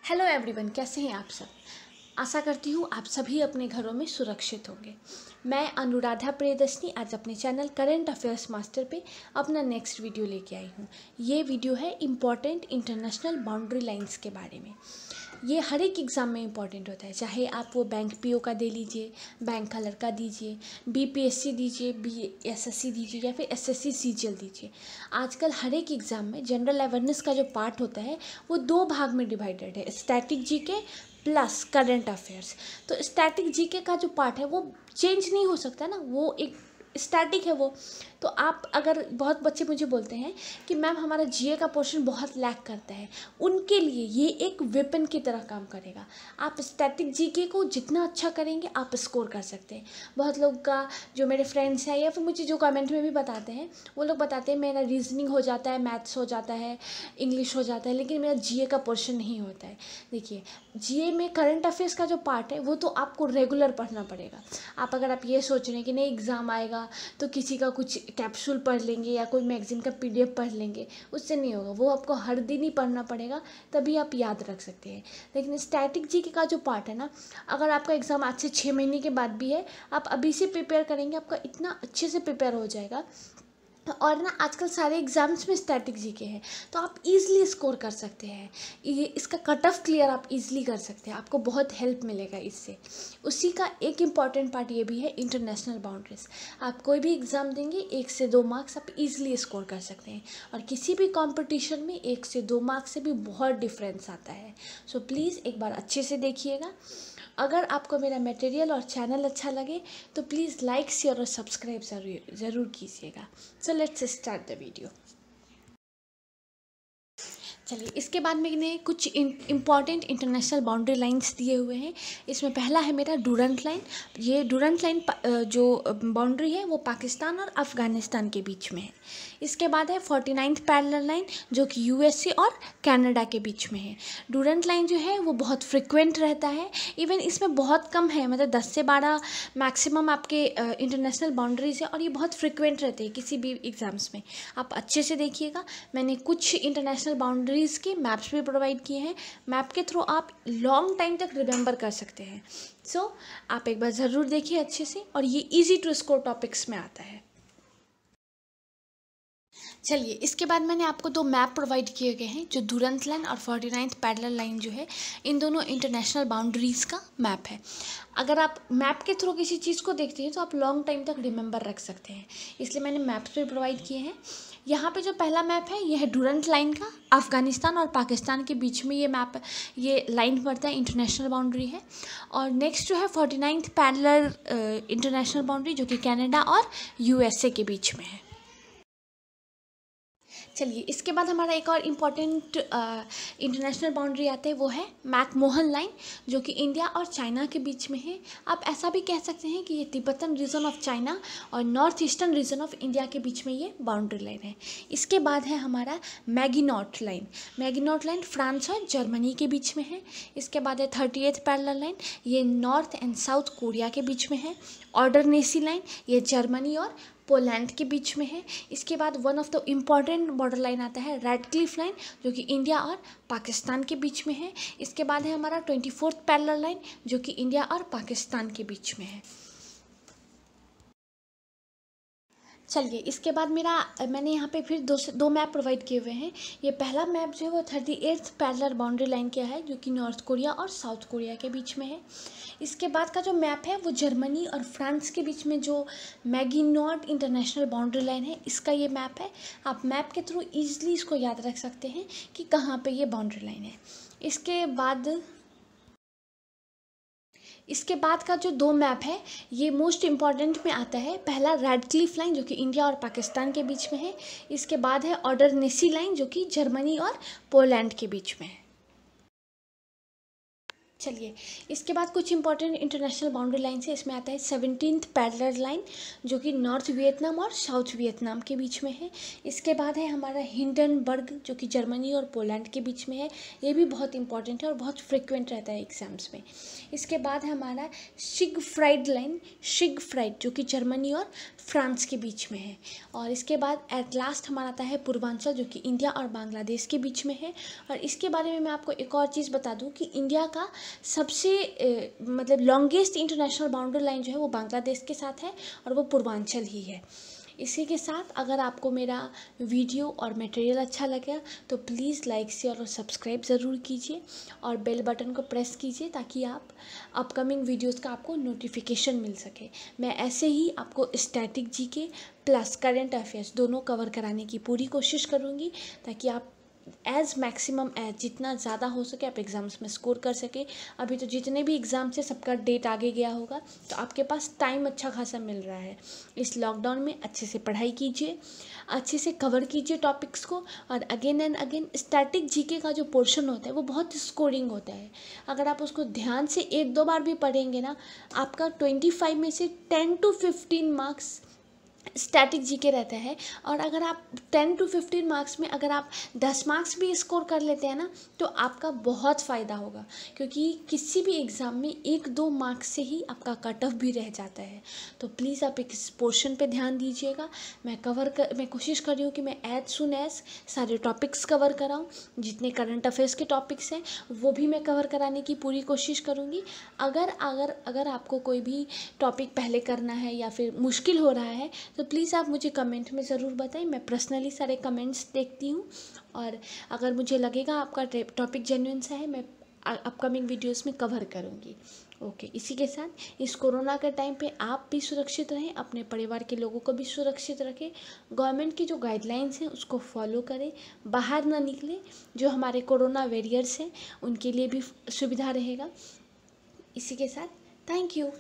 Hello everyone, कैसे हैं आप सब। आशा करती हूँ आप सभी अपने घरों में सुरक्षित होंगे। मैं अनुराधा प्रियदर्शनी आज अपने चैनल करंट अफेयर्स मास्टर पे अपना नेक्स्ट वीडियो लेके आई हूँ। ये वीडियो है इम्पॉर्टेंट इंटरनेशनल बाउंड्री लाइंस के बारे में। ये हर एक एग्ज़ाम में इम्पॉर्टेंट होता है, चाहे आप वो बैंक पीओ का दे लीजिए, बैंक क्लर्क का दीजिए, बीपीएससी दीजिए, बीएसएससी दीजिए या फिर एसएससी सीजीएल दीजिए। आजकल हर एक एग्ज़ाम में जनरल अवेयरनेस का जो पार्ट होता है वो दो भाग में डिवाइडेड है, static GK plus current affairs. तो स्टैटिक जीके का जो पार्ट है वो चेंज नहीं हो सकता ना, वो एक स्टैटिक है वो। तो आप अगर बहुत बच्चे मुझे बोलते हैं कि मैम हमारा जीए का पोर्शन बहुत लैक करता है, उनके लिए ये एक वेपन की तरह काम करेगा। आप स्टैटिक जीके को जितना अच्छा करेंगे आप स्कोर कर सकते हैं। बहुत लोग का जो मेरे फ्रेंड्स हैं या फिर मुझे जो कमेंट में भी बताते हैं, वो लोग बताते हैं मेरा रीजनिंग हो जाता है, मैथ्स हो जाता है, इंग्लिश हो जाता है, लेकिन मेरा जीए का पोर्शन नहीं होता है। देखिए, जीए में करंट अफेयर्स का जो पार्ट है वो तो आपको रेगुलर पढ़ना पड़ेगा। अगर आप ये सोच रहे हैं कि नहीं एग्ज़ाम आएगा तो किसी का कुछ कैप्सूल पढ़ लेंगे या कोई मैगज़ीन का पीडीएफ पढ़ लेंगे, उससे नहीं होगा। वो आपको हर दिन ही पढ़ना पड़ेगा, तभी आप याद रख सकते हैं। लेकिन स्टैटिक जीके का जो पार्ट है ना, अगर आपका एग्ज़ाम आज से 6 महीने के बाद भी है, आप अभी से प्रिपेयर करेंगे, आपका इतना अच्छे से प्रिपेयर हो जाएगा। और ना आजकल सारे एग्ज़ाम्स में स्टैटिक जीके हैं, तो आप इजीली स्कोर कर सकते हैं। ये इसका कट ऑफ क्लियर आप इजीली कर सकते हैं, आपको बहुत हेल्प मिलेगा इससे। उसी का एक इम्पॉर्टेंट पार्ट ये भी है इंटरनेशनल बाउंड्रीज। आप कोई भी एग्ज़ाम देंगे 1 से 2 मार्क्स आप इजीली स्कोर कर सकते हैं, और किसी भी कंपटीशन में 1 से 2 मार्क्स से भी बहुत डिफरेंस आता है। सो प्लीज़ एक बार अच्छे से देखिएगा। अगर आपको मेरा मटेरियल और चैनल अच्छा लगे तो प्लीज़ लाइक, शेयर और सब्सक्राइब ज़रूर कीजिएगा। So let's start the video. चलिए, इसके बाद मैंने कुछ इम्पॉर्टेंट इंटरनेशनल बाउंड्री लाइंस दिए हुए हैं। इसमें पहला है मेरा डूरंट लाइन। ये डूरंट लाइन जो बाउंड्री है वो पाकिस्तान और अफ़गानिस्तान के बीच में है। इसके बाद है 49th पैरेलल लाइन, जो कि यूएसए और कनाडा के बीच में है। डूरंट लाइन जो है वो बहुत फ्रिक्वेंट रहता है, इवन इसमें बहुत कम है, मतलब 10 से 12 मैक्सिमम आपके इंटरनेशनल बाउंड्रीज है, और ये बहुत फ्रिक्वेंट रहते हैं किसी भी एग्ज़ाम्स में। आप अच्छे से देखिएगा, मैंने कुछ इंटरनेशनल बाउंड्रीज के मैप्स भी प्रोवाइड किए हैं। मैप के थ्रू आप लॉन्ग टाइम तक रिमेंबर कर सकते हैं। सो आप एक बार ज़रूर देखिए अच्छे से, और ये इजी टू स्कोर टॉपिक्स में आता है। चलिए, इसके बाद मैंने आपको 2 मैप प्रोवाइड किए गए हैं, जो डूरंट लाइन और 49th पैरेलल लाइन जो है, इन दोनों इंटरनेशनल बाउंड्रीज़ का मैप है। अगर आप मैप के थ्रू किसी चीज़ को देखते हैं तो आप लॉन्ग टाइम तक रिमेंबर रख सकते हैं, इसलिए मैंने मैप्स भी प्रोवाइड किए हैं। यहाँ पे जो पहला मैप है ये है डूरंट लाइन का, अफ़गानिस्तान और पाकिस्तान के बीच में ये मैप, ये लाइन पड़ता है, इंटरनेशनल बाउंड्री है। और नेक्स्ट जो है 49th पैरेलल इंटरनेशनल बाउंड्री, जो कि कनाडा और यूएसए के बीच में है। चलिए, इसके बाद हमारा एक और इम्पॉर्टेंट इंटरनेशनल बाउंड्री आता है, वो है मैकमोहन लाइन, जो कि इंडिया और चाइना के बीच में है। आप ऐसा भी कह सकते हैं कि ये तिब्बतन रीजन ऑफ चाइना और north eastern region of India के बीच में ये बाउंड्री लाइन है। इसके बाद है हमारा Maginot line. Maginot line France और जर्मनी के बीच में है। इसके बाद है 30th पैरेलल लाइन, ये नॉर्थ एंड साउथ कोरिया के बीच में है। ऑर्डरनेसी लाइन, ये जर्मनी और पोलैंड के बीच में है। इसके बाद one of the important border line आता है रेडक्लिफ लाइन, जो कि इंडिया और पाकिस्तान के बीच में है। इसके बाद है हमारा 24th पैरेलल लाइन, जो कि इंडिया और पाकिस्तान के बीच में है। चलिए, इसके बाद मैंने यहाँ पे फिर दो मैप प्रोवाइड किए हुए हैं। ये पहला मैप जो है वो 38th पैरेलल बाउंड्री लाइन का है, जो कि नॉर्थ कोरिया और साउथ कोरिया के बीच में है। इसके बाद का जो मैप है वो जर्मनी और फ्रांस के बीच में जो मैगिनॉट इंटरनेशनल बाउंड्री लाइन है, इसका ये मैप है। आप मैप के थ्रू ईजिली इसको याद रख सकते हैं कि कहाँ पे ये बाउंड्री लाइन है। इसके बाद का जो 2 मैप है ये मोस्ट इम्पॉर्टेंट में आता है। पहला रेडक्लिफ लाइन, जो कि इंडिया और पाकिस्तान के बीच में है। इसके बाद है ऑर्डरनेसी लाइन, जो कि जर्मनी और पोलैंड के बीच में है। चलिए, इसके बाद कुछ इंपॉर्टेंट इंटरनेशनल बाउंड्री लाइन है। इसमें आता है 17th पैरेलल लाइन, जो कि नॉर्थ वियतनाम और साउथ वियतनाम के बीच में है। इसके बाद है हमारा हिंडनबर्ग, जो कि जर्मनी और पोलैंड के बीच में है। ये भी बहुत इंपॉर्टेंट है और बहुत फ्रिक्वेंट रहता है एग्जाम्स में। इसके बाद है हमारा सिगफ्राइड लाइन, सिगफ्राइड, जो कि जर्मनी और फ्रांस के बीच में है। और इसके बाद एट लास्ट हमारा आता है पूर्वांचल, जो कि इंडिया और बांग्लादेश के बीच में है। और इसके बारे में मैं आपको एक और चीज़ बता दूं कि इंडिया का सबसे मतलब लॉन्गेस्ट इंटरनेशनल बाउंड्री लाइन जो है वो बांग्लादेश के साथ है और वो पूर्वांचल ही है। इसी के साथ अगर आपको मेरा वीडियो और मटेरियल अच्छा लगा तो प्लीज़ लाइक शेयर और सब्सक्राइब ज़रूर कीजिए और बेल बटन को प्रेस कीजिए ताकि आप अपकमिंग वीडियोस का आपको नोटिफिकेशन मिल सके। मैं ऐसे ही आपको static GK plus current affairs दोनों कवर कराने की पूरी कोशिश करूँगी ताकि आप मैक्सिमम जितना ज़्यादा हो सके आप एग्ज़ाम्स में स्कोर कर सके। अभी तो जितने भी एग्ज़ाम्स हैं सबका डेट आगे गया होगा, तो आपके पास टाइम अच्छा खासा मिल रहा है। इस लॉकडाउन में अच्छे से पढ़ाई कीजिए, अच्छे से कवर कीजिए टॉपिक्स को। और again and again static GK का जो पोर्शन होता है वो बहुत स्कोरिंग होता है। अगर आप उसको ध्यान से 1-2 बार भी पढ़ेंगे ना, आपका 25 में से 10 to 15 मार्क्स स्टैटिक जीके रहता है। और अगर आप 10 to 15 मार्क्स में अगर आप 10 मार्क्स भी स्कोर कर लेते हैं ना, तो आपका बहुत फ़ायदा होगा, क्योंकि किसी भी एग्ज़ाम में 1-2 मार्क्स से ही आपका कट ऑफ भी रह जाता है। तो प्लीज़ आप इस पोर्शन पे ध्यान दीजिएगा। मैं कोशिश कर रही हूँ कि मैं एज सुन एज सारे टॉपिक्स कवर कराऊँ। जितने करंट अफेयर्स के टॉपिक्स हैं वो भी मैं कवर कराने की पूरी कोशिश करूँगी। अगर आपको कोई भी टॉपिक पहले करना है या फिर मुश्किल हो रहा है तो प्लीज़ आप मुझे कमेंट में ज़रूर बताएं। मैं पर्सनली सारे कमेंट्स देखती हूँ और अगर मुझे लगेगा आपका टॉपिक जेन्युइन सा है, मैं अपकमिंग वीडियोस में कवर करूँगी। ओके, इसी के साथ इस कोरोना के टाइम पे आप भी सुरक्षित रहें, अपने परिवार के लोगों को भी सुरक्षित रखें। गवर्नमेंट की जो गाइडलाइंस हैं उसको फॉलो करें, बाहर ना निकलें। जो हमारे कोरोना वॉरियर्स हैं उनके लिए भी सुविधा रहेगा। इसी के साथ थैंक यू।